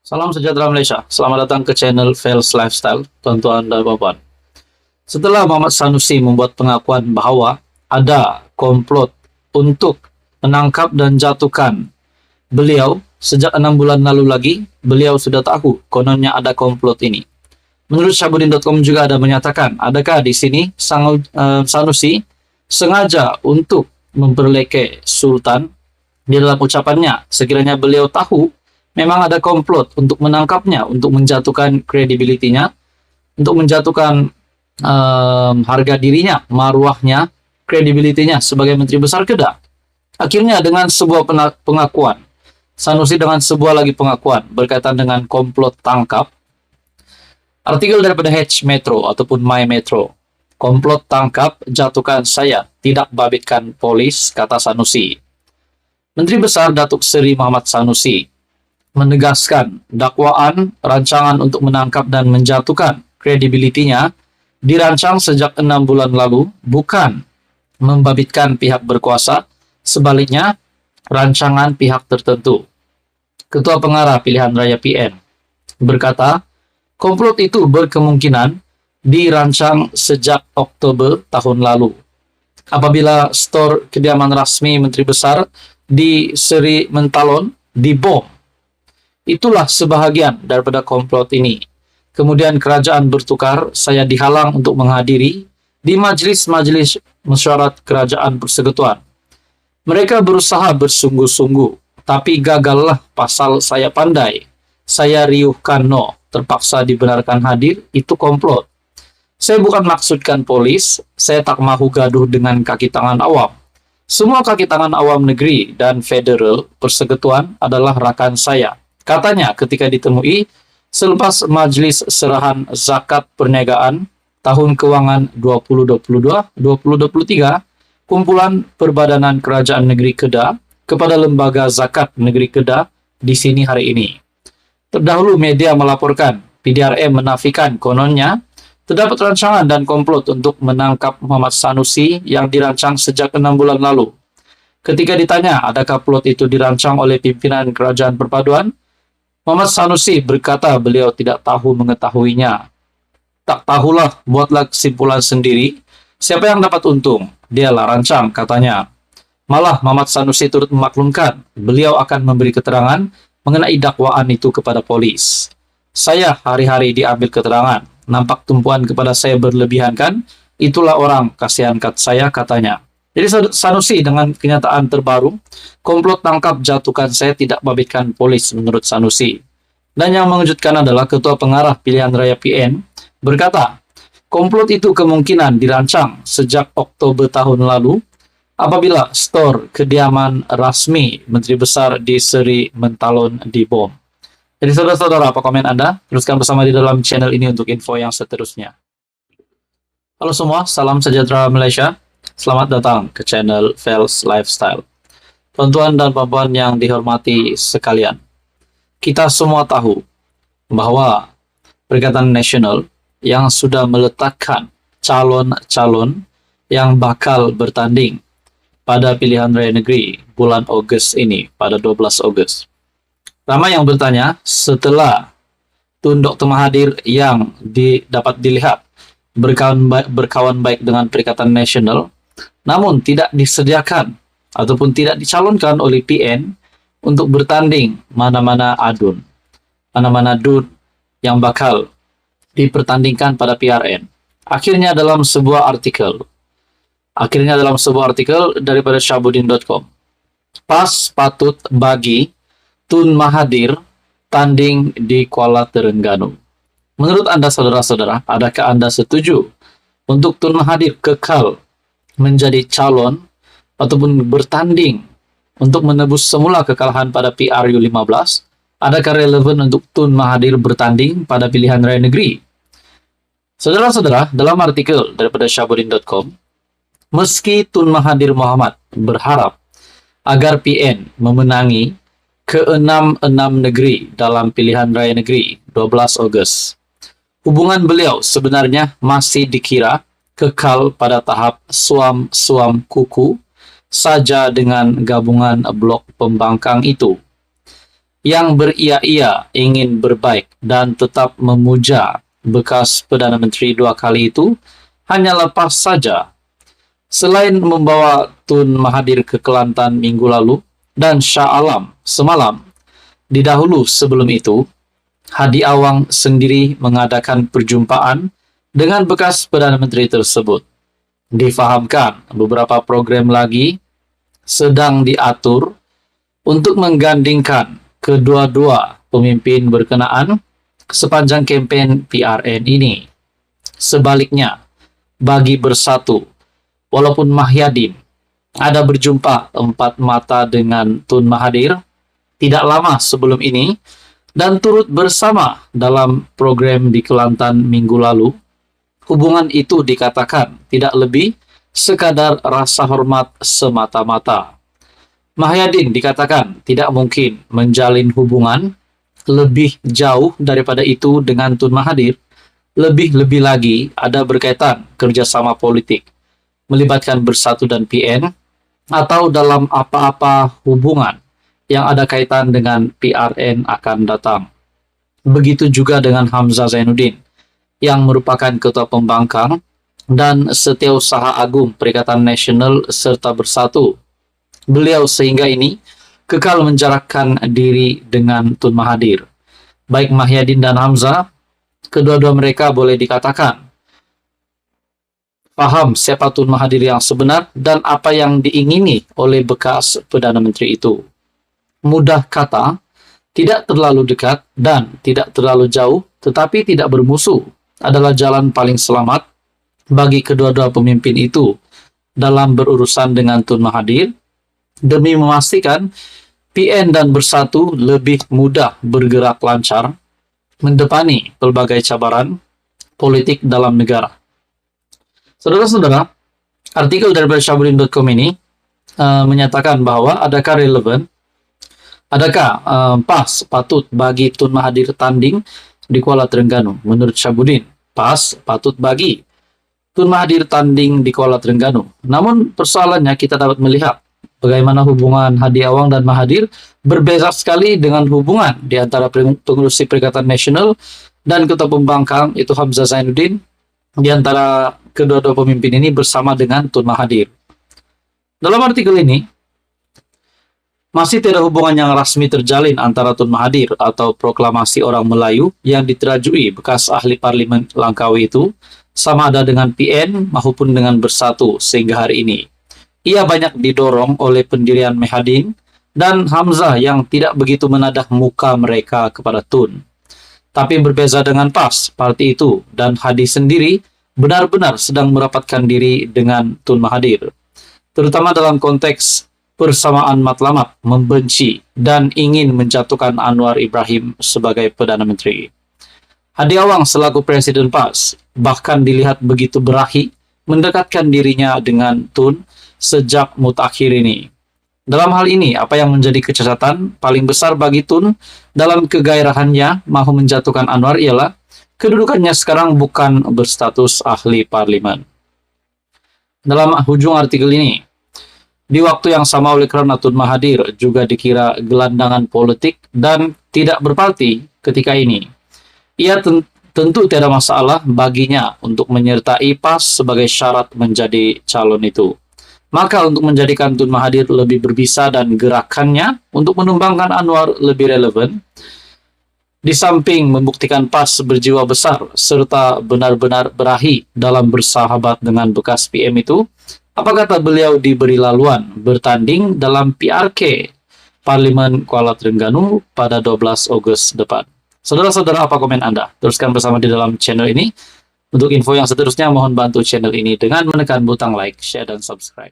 Salam sejahtera Malaysia. Selamat datang ke channel Fels Lifestyle, tuan-tuan dan puan-puan. Setelah Muhammad Sanusi membuat pengakuan bahwa ada komplot untuk menangkap dan jatuhkan beliau sejak 6 bulan lalu lagi, beliau sudah tahu kononnya ada komplot ini. Menurut Syahbudin.com juga ada menyatakan, adakah di sini Sanusi sengaja untuk memperleke Sultan di dalam ucapannya, sekiranya beliau tahu memang ada komplot untuk menangkapnya, untuk menjatuhkan kredibilitinya, untuk menjatuhkan harga dirinya, maruahnya, kredibilitinya sebagai Menteri Besar Kedah. Akhirnya dengan sebuah pengakuan, Sanusi dengan sebuah lagi pengakuan berkaitan dengan komplot tangkap. Artikel daripada H Metro ataupun My Metro. Komplot tangkap, jatuhkan saya, tidak babitkan polis, kata Sanusi. Menteri Besar Datuk Seri Muhammad Sanusi menegaskan dakwaan rancangan untuk menangkap dan menjatuhkan kredibilitinya dirancang sejak 6 bulan lalu, bukan membabitkan pihak berkuasa, sebaliknya rancangan pihak tertentu. Ketua Pengarah Pilihan Raya PN berkata, komplot itu berkemungkinan dirancang sejak Oktober tahun lalu. Apabila stor kediaman rasmi Menteri Besar di Seri Mentalon dibom, itulah sebahagian daripada komplot ini. Kemudian kerajaan bertukar, saya dihalang untuk menghadiri di majlis-majlis mesyuarat kerajaan persekutuan. Mereka berusaha bersungguh-sungguh, tapi gagallah pasal saya pandai. Saya riuhkan terpaksa dibenarkan hadir, itu komplot. Saya bukan maksudkan polis, saya tak mahu gaduh dengan kaki tangan awam. Semua kaki tangan awam negeri dan federal persekutuan adalah rakan saya. Katanya ketika ditemui selepas majlis serahan zakat perniagaan tahun kewangan 2022-2023, kumpulan Perbadanan Kerajaan Negeri Kedah kepada Lembaga Zakat Negeri Kedah di sini hari ini. Terdahulu media melaporkan PDRM menafikan kononnya terdapat rancangan dan komplot untuk menangkap Muhammad Sanusi yang dirancang sejak 6 bulan lalu. Ketika ditanya adakah plot itu dirancang oleh pimpinan Kerajaan Perpaduan, Muhammad Sanusi berkata beliau tidak tahu mengetahuinya. Tak tahulah, buatlah kesimpulan sendiri. Siapa yang dapat untung? Dialah rancang, katanya. Malah Muhammad Sanusi turut memaklumkan beliau akan memberi keterangan mengenai dakwaan itu kepada polis. Saya hari-hari diambil keterangan. Nampak tumpuan kepada saya berlebihan kan? Itulah orang, kasihan kat saya, katanya. Jadi Sanusi dengan kenyataan terbaru, komplot tangkap jatuhkan saya tidak babitkan polis menurut Sanusi. Dan yang mengejutkan adalah Ketua Pengarah Pilihan Raya PN berkata, komplot itu kemungkinan dirancang sejak Oktober tahun lalu apabila stor kediaman rasmi Menteri Besar di Seri Mentalon dibom. Jadi saudara-saudara, apa komen Anda? Teruskan bersama di dalam channel ini untuk info yang seterusnya. Halo semua, salam sejahtera Malaysia. Selamat datang ke channel Fels Lifestyle. Tuan-tuan dan puan-puan yang dihormati sekalian, kita semua tahu bahwa Perikatan Nasional yang sudah meletakkan calon-calon yang bakal bertanding pada pilihan raya negeri bulan Ogos ini, pada 12 Ogos. Ramai yang bertanya, setelah Tun Dr. Mahathir yang dapat dilihat berkawan baik dengan Perikatan Nasional, namun tidak disediakan ataupun tidak dicalonkan oleh PN untuk bertanding mana-mana adun, mana-mana dun yang bakal dipertandingkan pada PRN. Akhirnya dalam sebuah artikel daripada Syahbudin.com, pas patut bagi Tun Mahathir tanding di Kuala Terengganu. Menurut Anda saudara-saudara, adakah Anda setuju untuk Tun Mahathir kekal menjadi calon ataupun bertanding untuk menebus semula kekalahan pada PRU 15? Adakah relevan untuk Tun Mahathir bertanding pada pilihan raya negeri? Saudara-saudara, dalam artikel daripada Syahbudin.com, meski Tun Mahathir Mohamad berharap agar PN memenangi ke-6 negeri dalam pilihan raya negeri 12 Ogos, hubungan beliau sebenarnya masih dikira kekal pada tahap suam-suam kuku saja dengan gabungan blok pembangkang itu. yang beria-ia ingin berbaik dan tetap memuja bekas Perdana Menteri 2 kali itu hanya lepas saja. Selain membawa Tun Mahathir ke Kelantan minggu lalu dan Shah Alam semalam, didahulu sebelum itu, Hadi Awang sendiri mengadakan perjumpaan dengan bekas Perdana Menteri tersebut. Difahamkan beberapa program lagi sedang diatur untuk menggandingkan kedua-dua pemimpin berkenaan sepanjang kempen PRN ini. Sebaliknya, bagi Bersatu, walaupun Mahyadin ada berjumpa empat mata dengan Tun Mahathir tidak lama sebelum ini dan turut bersama dalam program di Kelantan minggu lalu, hubungan itu dikatakan tidak lebih sekadar rasa hormat semata-mata. Mahyadin dikatakan tidak mungkin menjalin hubungan lebih jauh daripada itu dengan Tun Mahathir. Lebih-lebih lagi ada berkaitan kerjasama politik, melibatkan Bersatu dan PN, atau dalam apa-apa hubungan yang ada kaitan dengan PRN akan datang. Begitu juga dengan Hamzah Zainuddin, yang merupakan Ketua Pembangkang dan Setiausaha Agung Perikatan Nasional serta Bersatu. Beliau sehingga ini kekal menjarakkan diri dengan Tun Mahathir. Baik Mahyadin dan Hamzah, kedua-dua mereka boleh dikatakan paham siapa Tun Mahathir yang sebenar dan apa yang diingini oleh bekas Perdana Menteri itu. Mudah kata, tidak terlalu dekat dan tidak terlalu jauh, tetapi tidak bermusuh adalah jalan paling selamat bagi kedua-dua pemimpin itu dalam berurusan dengan Tun Mahathir, demi memastikan PN dan Bersatu lebih mudah bergerak lancar mendepani pelbagai cabaran politik dalam negara. Saudara-saudara, artikel dari Syahbudin.com ini menyatakan bahwa adakah pas patut bagi Tun Mahathir tanding di Kuala Terengganu? Menurut Syahbudin, pas patut bagi Tun Mahathir tanding di Kuala Terengganu. Namun persoalannya kita dapat melihat bagaimana hubungan Hadi Awang dan Mahathir berbeza sekali dengan hubungan di antara pengurusi Perikatan Nasional dan Ketua Pembangkang itu Hamzah Zainuddin di antara kedua-dua pemimpin ini bersama dengan Tun Mahathir. Dalam artikel ini, masih tidak hubungan yang rasmi terjalin antara Tun Mahathir atau proklamasi orang Melayu yang diterajui bekas ahli parlimen Langkawi itu sama ada dengan PN maupun dengan Bersatu sehingga hari ini. Ia banyak didorong oleh pendirian Mahyadin dan Hamzah yang tidak begitu menadah muka mereka kepada Tun. Tapi berbeza dengan PAS, parti itu, dan Hadi sendiri benar-benar sedang merapatkan diri dengan Tun Mahathir. Terutama dalam konteks persamaan matlamat, membenci, dan ingin menjatuhkan Anwar Ibrahim sebagai Perdana Menteri. Hadi Awang selaku Presiden PAS bahkan dilihat begitu berahi mendekatkan dirinya dengan Tun sejak mutakhir ini. Dalam hal ini, apa yang menjadi kecacatan paling besar bagi Tun dalam kegairahannya mahu menjatuhkan Anwar ialah kedudukannya sekarang bukan berstatus ahli parlimen. Dalam ujung artikel ini, di waktu yang sama oleh kerana Tun Mahathir juga dikira gelandangan politik dan tidak berparti ketika ini, ia tentu tidak masalah baginya untuk menyertai PAS sebagai syarat menjadi calon itu. Maka untuk menjadikan Tun Mahathir lebih berbisa dan gerakannya untuk menumbangkan Anwar lebih relevan, di samping membuktikan PAS berjiwa besar serta benar-benar berahi dalam bersahabat dengan bekas PM itu, apa kata beliau diberi laluan bertanding dalam PRK Parlimen Kuala Terengganu pada 12 Ogos depan. Saudara-saudara, apa komen Anda? Teruskan bersama di dalam channel ini. Untuk info yang seterusnya, mohon bantu channel ini dengan menekan butang like, share, dan subscribe.